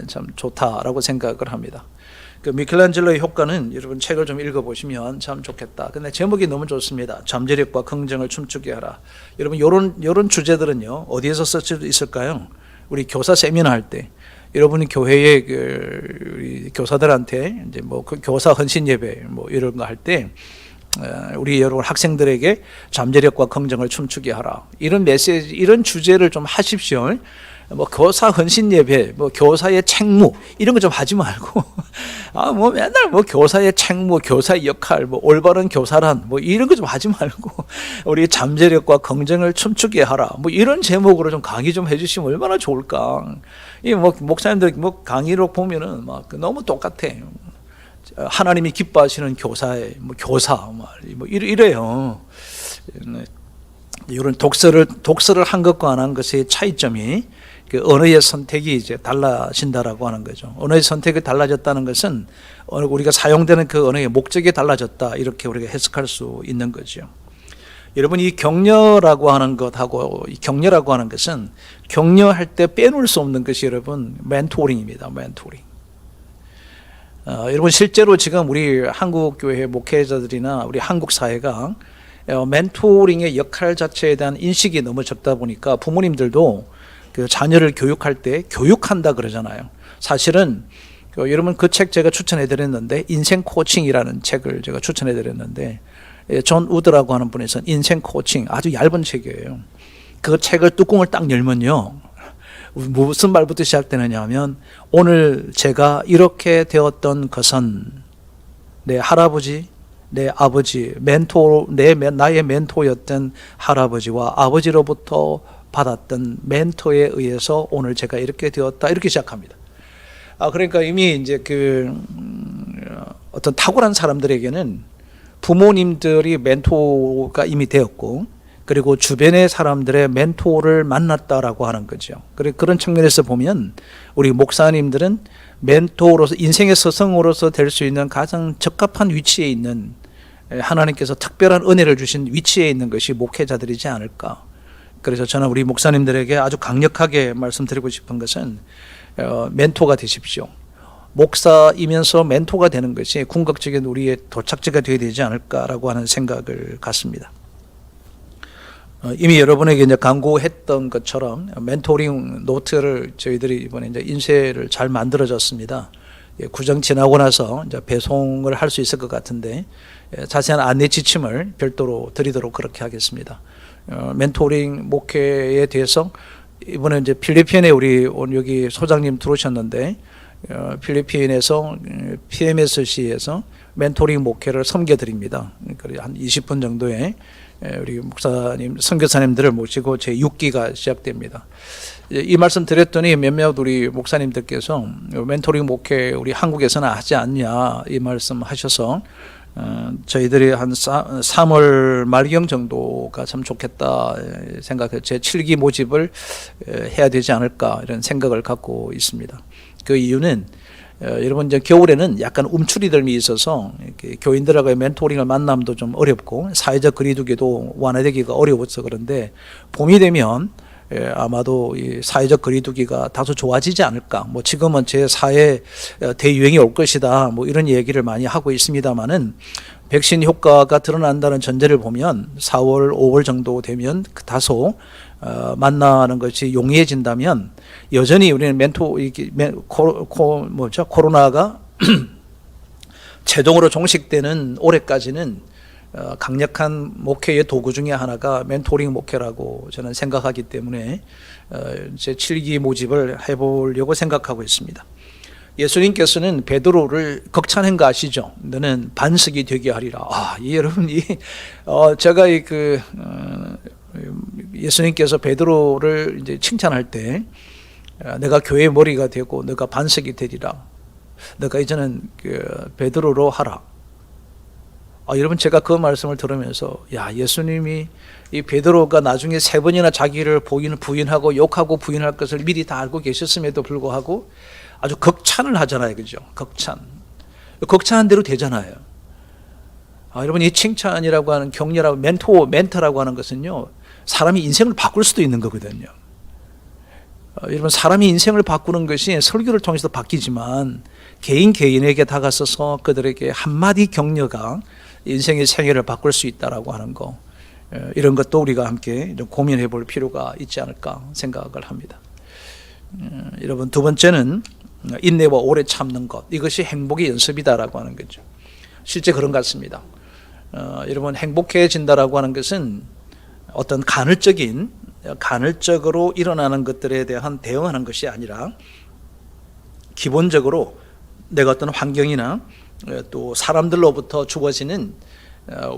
참 좋다라고 생각을 합니다. 그 미켈란젤로의 효과는 여러분 책을 좀 읽어보시면 참 좋겠다. 근데 제목이 너무 좋습니다. 잠재력과 긍정을 춤추게 하라. 여러분 요런 주제들은요 어디에서 쓸 수 있을까요? 우리 교사 세미나 할 때, 여러분이 교회의 우리 교사들한테 이제 뭐 그 교사 헌신 예배 뭐 이런 거 할 때 우리 여러분 학생들에게 잠재력과 긍정을 춤추게 하라. 이런 메시지, 이런 주제를 좀 하십시오. 뭐 교사 헌신 예배, 뭐 교사의 책무 이런 거 좀 하지 말고 뭐 맨날 뭐 교사의 책무, 교사의 역할, 뭐 올바른 교사란 뭐 이런 거 좀 하지 말고 우리 잠재력과 긍정을 춤추게 하라. 뭐 이런 제목으로 좀 강의 좀 해주시면 얼마나 좋을까. 이 뭐 목사님들 뭐 강의로 보면은 막 너무 똑같아. 하나님이 기뻐하시는 교사의 뭐 교사 뭐 이래요. 이런 독서를 한 것과 안 한 것의 차이점이 그 언어의 선택이 이제 달라진다라고 하는 거죠. 언어의 선택이 달라졌다는 것은 우리가 사용되는 그 언어의 목적이 달라졌다 이렇게 우리가 해석할 수 있는 거죠. 여러분 이 격려라고 하는 것하고 이 격려라고 하는 것은 격려할 때 빼놓을 수 없는 것이 여러분 멘토링입니다. 멘토링. 여러분 실제로 지금 우리 한국 교회 목회자들이나 우리 한국 사회가 멘토링의 역할 자체에 대한 인식이 너무 적다 보니까 부모님들도 그 자녀를 교육할 때 교육한다 그러잖아요. 사실은 여러분 그 책 제가 추천해 드렸는데 인생 코칭이라는 책을 제가 추천해 드렸는데 존 우드라고 하는 분에서 인생 코칭 아주 얇은 책이에요. 그 책을 뚜껑을 딱 열면요. 무슨 말부터 시작되느냐 하면 오늘 제가 이렇게 되었던 것은 내 할아버지, 내 아버지, 나의 멘토였던 할아버지와 아버지로부터 받았던 멘토에 의해서 오늘 제가 이렇게 되었다 이렇게 시작합니다. 그러니까 이미 이제 어떤 탁월한 사람들에게는 부모님들이 멘토가 이미 되었고 그리고 주변의 사람들의 멘토를 만났다라고 하는 거죠. 그런 측면에서 보면 우리 목사님들은 멘토로서 인생의 스승으로서 될 수 있는 가장 적합한 위치에 있는 하나님께서 특별한 은혜를 주신 위치에 있는 것이 목회자들이지 않을까. 그래서 저는 우리 목사님들에게 아주 강력하게 말씀드리고 싶은 것은 멘토가 되십시오. 목사이면서 멘토가 되는 것이 궁극적인 우리의 도착지가 되어야 되지 않을까라고 하는 생각을 갖습니다. 이미 여러분에게 이제 강구했던 것처럼 멘토링 노트를 저희들이 이번에 이제 인쇄를 잘 만들어졌습니다. 구정 지나고 나서 이제 배송을 할 수 있을 것 같은데 자세한 안내 지침을 별도로 드리도록 그렇게 하겠습니다. 멘토링 목회에 대해서 이번에 이제 필리핀에 우리 여기 소장님 들어오셨는데 필리핀에서 PMSC에서 멘토링 목회를 섬겨드립니다. 그러니까 한 20분 정도의 우리 목사님, 선교사님들을 모시고 제 6기가 시작됩니다. 이 말씀 드렸더니 몇몇 우리 목사님들께서 멘토링 목회 우리 한국에서는 하지 않냐 이 말씀 하셔서 저희들이 한 3월 말경 정도가 참 좋겠다 생각해서 제 7기 모집을 해야 되지 않을까 이런 생각을 갖고 있습니다. 그 이유는 여러분 이제 겨울에는 약간 움츠리들이 있어서 교인들하고의 멘토링을 만남도 좀 어렵고 사회적 거리두기도 완화되기가 어려워서 그런데 봄이 되면 아마도 이 사회적 거리두기가 다소 좋아지지 않을까. 뭐 지금은 제 4회 대유행이 올 것이다. 뭐 이런 얘기를 많이 하고 있습니다만은 백신 효과가 드러난다는 전제를 보면 4월, 5월 정도 되면 다소 만나는 것이 용이해진다면 여전히 우리는 코로나가 최종으로 종식되는 올해까지는 강력한 목회의 도구 중에 하나가 멘토링 목회라고 저는 생각하기 때문에 제 7기 모집을 해보려고 생각하고 있습니다. 예수님께서는 베드로를 극찬한 거 아시죠? 너는 반석이 되게 하리라. 여러분이 제가 예수님께서 베드로를 이제 칭찬할 때 내가 교회의 머리가 되고 너가 반석이 되리라. 너가 이제는 베드로로 하라. 여러분 제가 그 말씀을 들으면서 예수님이 이 베드로가 나중에 3번이나 자기를 부인하고 욕하고 부인할 것을 미리 다 알고 계셨음에도 불구하고 아주 극찬을 하잖아요. 그죠? 극찬한 대로 되잖아요. 여러분 이 칭찬이라고 하는 격려라고 멘토라고 하는 것은요. 사람이 인생을 바꿀 수도 있는 거거든요. 여러분 사람이 인생을 바꾸는 것이 설교를 통해서 바뀌지만 개인에게 다가서서 그들에게 한마디 격려가 인생의 생애를 바꿀 수 있다라고 하는 거, 이런 것도 우리가 함께 좀 고민해 볼 필요가 있지 않을까 생각을 합니다. 여러분 두 번째는 인내와 오래 참는 것, 이것이 행복의 연습이다라고 하는 거죠. 실제 그런 것 같습니다. 여러분 행복해진다라고 하는 것은 어떤 간헐적인 간헐적으로 일어나는 것들에 대한 대응하는 것이 아니라 기본적으로 내가 어떤 환경이나 또 사람들로부터 주어지는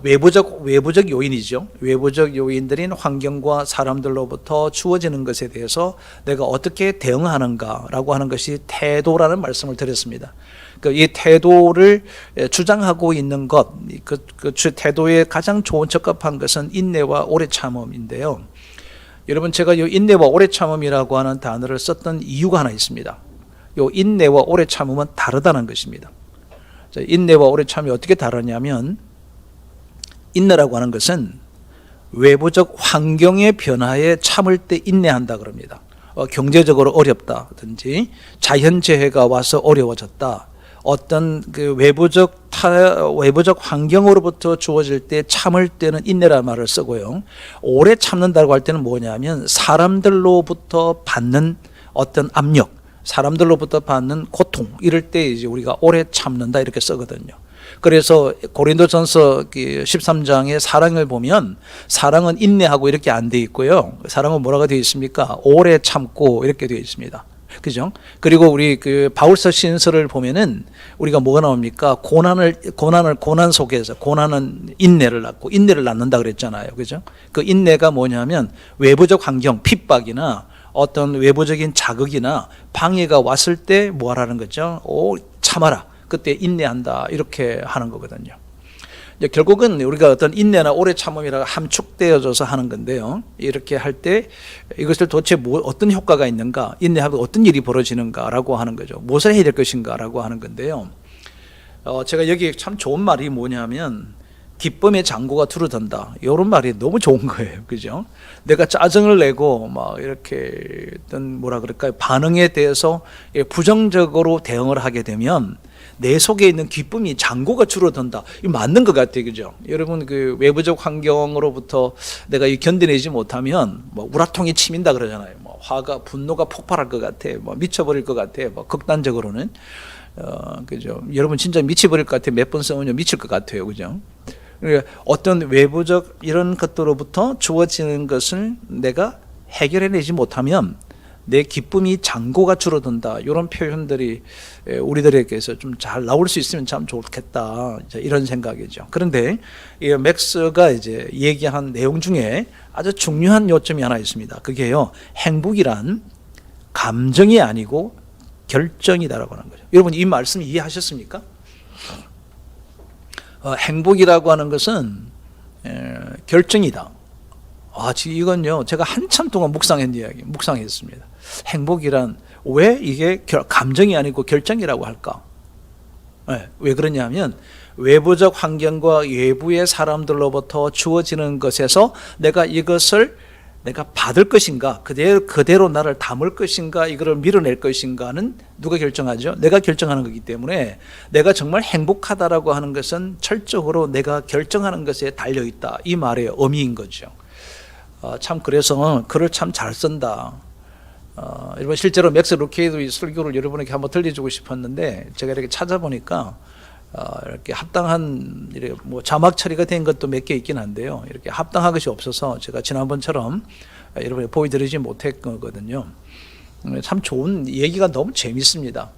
외부적 요인이죠. 외부적 요인들인 환경과 사람들로부터 주어지는 것에 대해서 내가 어떻게 대응하는가라고 하는 것이 태도라는 말씀을 드렸습니다. 이 태도를 주장하고 있는 것, 그 태도에 가장 좋은 적합한 것은 인내와 오래 참음인데요. 여러분, 제가 이 인내와 오래 참음이라고 하는 단어를 썼던 이유가 하나 있습니다. 이 인내와 오래 참음은 다르다는 것입니다. 인내와 오래 참음이 어떻게 다르냐면, 인내라고 하는 것은 외부적 환경의 변화에 참을 때 인내한다 그럽니다. 경제적으로 어렵다든지 자연재해가 와서 어려워졌다. 어떤 그 외부적 환경으로부터 주어질 때 참을 때는 인내라는 말을 쓰고요. 오래 참는다고 할 때는 뭐냐면 사람들로부터 받는 어떤 압력, 사람들로부터 받는 고통, 이럴 때 이제 우리가 오래 참는다 이렇게 쓰거든요. 그래서 고린도전서 13장의 사랑을 보면 사랑은 인내하고 이렇게 안 돼 있고요. 사랑은 뭐라고 되어 있습니까? 오래 참고 이렇게 되어 있습니다. 그죠? 그리고 우리 그 바울서 신서를 보면은 우리가 뭐가 나옵니까? 고난 속에서, 고난은 인내를 낳고 인내를 낳는다 그랬잖아요. 그죠? 그 인내가 뭐냐면 외부적 환경, 핍박이나 어떤 외부적인 자극이나 방해가 왔을 때 뭐 하라는 거죠? 참아라. 그때 인내한다. 이렇게 하는 거거든요. 결국은 우리가 어떤 인내나 오래 참음이라고 함축되어져서 하는 건데요. 이렇게 할 때 이것을 도대체 어떤 효과가 있는가, 인내하면 어떤 일이 벌어지는가라고 하는 거죠. 무엇을 해야 될 것인가라고 하는 건데요. 제가 여기 참 좋은 말이 뭐냐면 기쁨의 창고가 두루든다. 이런 말이 너무 좋은 거예요. 그죠? 내가 짜증을 내고 막 이렇게 어떤 뭐라 그럴까요? 반응에 대해서 부정적으로 대응을 하게 되면 내 속에 있는 기쁨이 창고가 줄어든다. 이거 맞는 것 같아요. 그죠? 여러분, 그 외부적 환경으로부터 내가 견뎌내지 못하면 뭐 우라통이 치민다 그러잖아요. 뭐 분노가 폭발할 것 같아. 뭐 미쳐버릴 것 같아. 뭐 극단적으로는. 그죠? 여러분 진짜 미쳐버릴 것 같아. 몇 번 싸우면 미칠 것 같아요. 그죠? 그러니까 어떤 외부적 이런 것들로부터 주어지는 것을 내가 해결해내지 못하면 내 기쁨이 창고가 줄어든다. 이런 표현들이 우리들에게서 좀 잘 나올 수 있으면 참 좋겠다. 이런 생각이죠. 그런데 이 맥스가 이제 얘기한 내용 중에 아주 중요한 요점이 하나 있습니다. 그게요, 행복이란 감정이 아니고 결정이다라고 하는 거죠. 여러분, 이 말씀 이해하셨습니까? 행복이라고 하는 것은 결정이다. 지금 이건요, 제가 한참 동안 묵상했습니다. 행복이란 왜 이게 감정이 아니고 결정이라고 할까? 왜 그러냐면 외부적 환경과 외부의 사람들로부터 주어지는 것에서 내가 이것을 내가 받을 것인가, 그대로 나를 담을 것인가, 이거를 밀어낼 것인가는 누가 결정하죠? 내가 결정하는 거기 때문에 내가 정말 행복하다라고 하는 것은 철저하로 내가 결정하는 것에 달려있다. 이 말의 의미인 거죠. 참 그래서 글을 참 잘 쓴다. 여러분, 실제로 맥스 루케이도 설교를 여러분에게 한번 들려주고 싶었는데 제가 이렇게 찾아보니까 이렇게 합당한 뭐 자막 처리가 된 것도 몇 개 있긴 한데요. 이렇게 합당한 것이 없어서 제가 지난번처럼 여러분에게 보여드리지 못했거든요. 참 좋은 얘기가 너무 재밌습니다.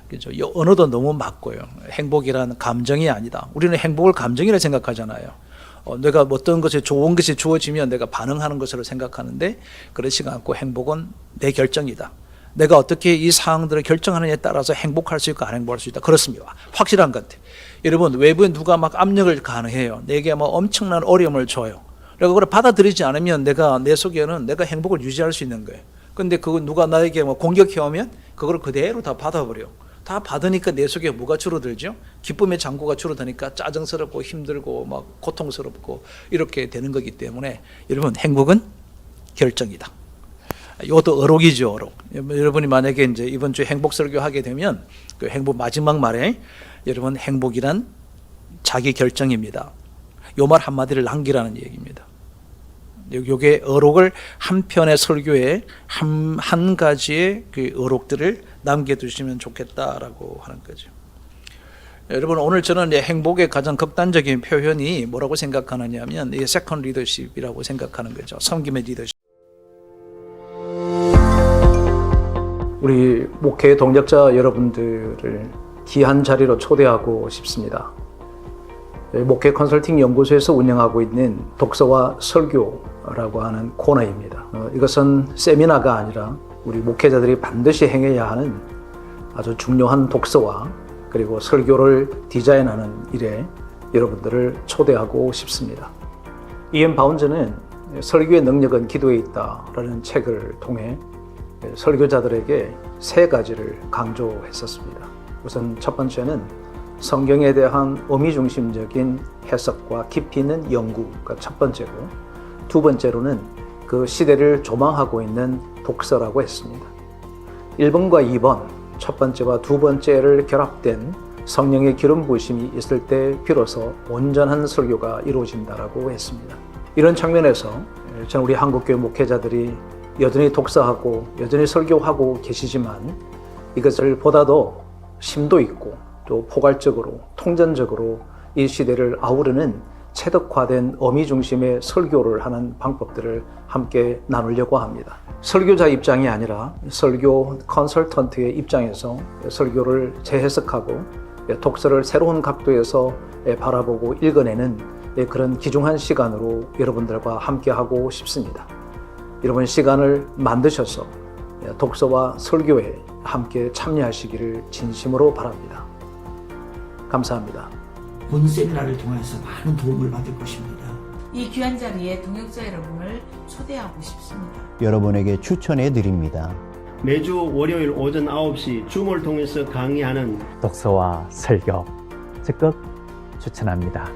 그죠? 언어도 너무 맞고요. 행복이라는 감정이 아니다. 우리는 행복을 감정이라 생각하잖아요. 내가 어떤 것에 좋은 것이 주어지면 내가 반응하는 것으로 생각하는데 그렇지 않고 행복은 내 결정이다. 내가 어떻게 이 사항들을 결정하느냐에 따라서 행복할 수 있고 안 행복할 수 있다. 그렇습니다. 확실한 것 같아요. 여러분, 외부에 누가 막 압력을 가해요. 내게 뭐 엄청난 어려움을 줘요. 그리고 그걸 받아들이지 않으면 내 속에는 내가 행복을 유지할 수 있는 거예요. 근데 그거 누가 나에게 뭐 공격해오면 그걸 그대로 다 받아버려. 다 받으니까 내 속에 뭐가 줄어들죠? 기쁨의 창고가 줄어드니까 짜증스럽고 힘들고 막 고통스럽고 이렇게 되는 거기 때문에 여러분, 행복은 결정이다. 이것도 어록이죠, 어록. 여러분이 만약에 이제 이번 주에 행복 설교 하게 되면 그 행복 마지막 말에 여러분, 행복이란 자기 결정입니다. 요 말 한마디를 남기라는 얘기입니다. 요게 어록을 한 편의 설교에 한 가지의 그 어록들을 남겨두시면 좋겠다라고 하는 거죠. 여러분, 오늘 저는 이제 행복의 가장 극단적인 표현이 뭐라고 생각하느냐면 이 세컨드 리더십이라고 생각하는 거죠. 섬김의 리더십. 우리 목회 동력자 여러분들을 귀한 자리로 초대하고 싶습니다. 목회 컨설팅 연구소에서 운영하고 있는 독서와 설교라고 하는 코너입니다. 이것은 세미나가 아니라 우리 목회자들이 반드시 행해야 하는 아주 중요한 독서와 그리고 설교를 디자인하는 일에 여러분들을 초대하고 싶습니다. 이엠 바운즈는 설교의 능력은 기도에 있다라는 책을 통해 설교자들에게 세 가지를 강조했었습니다. 우선 첫 번째는 성경에 대한 의미중심적인 해석과 깊이 있는 연구가 첫 번째고, 두 번째로는 그 시대를 조망하고 있는 독서라고 했습니다. 1번과 2번, 첫 번째와 두 번째를 결합된 성령의 기름 부으심이 있을 때 비로소 온전한 설교가 이루어진다라고 했습니다. 이런 측면에서 저는 우리 한국교회 목회자들이 여전히 독서하고 여전히 설교하고 계시지만 이것을 보다도 심도 있고 또 포괄적으로 통전적으로 이 시대를 아우르는 체득화된 어미 중심의 설교를 하는 방법들을 함께 나누려고 합니다. 설교자 입장이 아니라 설교 컨설턴트의 입장에서 설교를 재해석하고 독서를 새로운 각도에서 바라보고 읽어내는 그런 귀중한 시간으로 여러분들과 함께하고 싶습니다. 여러분 시간을 만드셔서 독서와 설교에 함께 참여하시기를 진심으로 바랍니다. 감사합니다. 본 세미나를 통해서 많은 도움을 받을 것입니다. 이 귀한 자리에 동역자 여러분을 초대하고 싶습니다. 여러분에게 추천해 드립니다. 매주 월요일 오전 9시 줌을 통해서 강의하는 독서와 설교 적극 추천합니다.